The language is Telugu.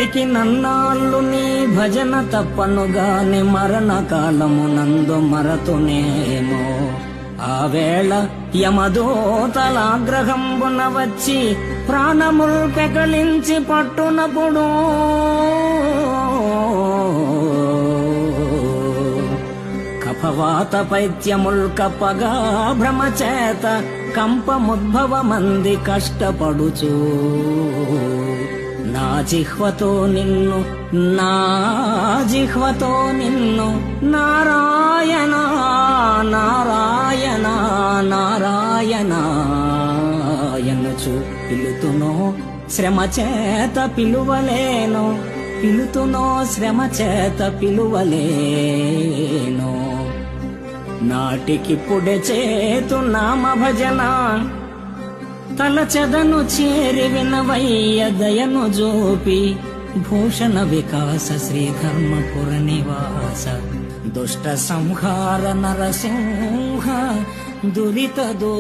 బ్రతికి నన్నాళ్ళు నీ భజన తప్పనుగాని మరణ కాలమునందు మరతునేమో. ఆ వేళ యమదూతలాగ్రహంబున వచ్చి ప్రాణముల్ పెకలించి పట్టునప్పుడు కఫవాత పైత్యముల్ కప్పగా భ్రమచేత కంపముద్భవమంది కష్టపడుచు నా జిహ్వతో నిన్ను నారాయణ నారాయణ నారాయణ ఎన్నుచు పిలుతునో శ్రమ చేత పిలువలేను, పిలుతునో శ్రమ చేత పిలువలేను. నాటికిప్పుడే చేతు నామ భజన తలచెదను చేరి వినవయ్య దయను జోపి. భూషణ వికాస శ్రీధర్మపుర నివాస దుష్ట సంహార నరసింహ దురిత దో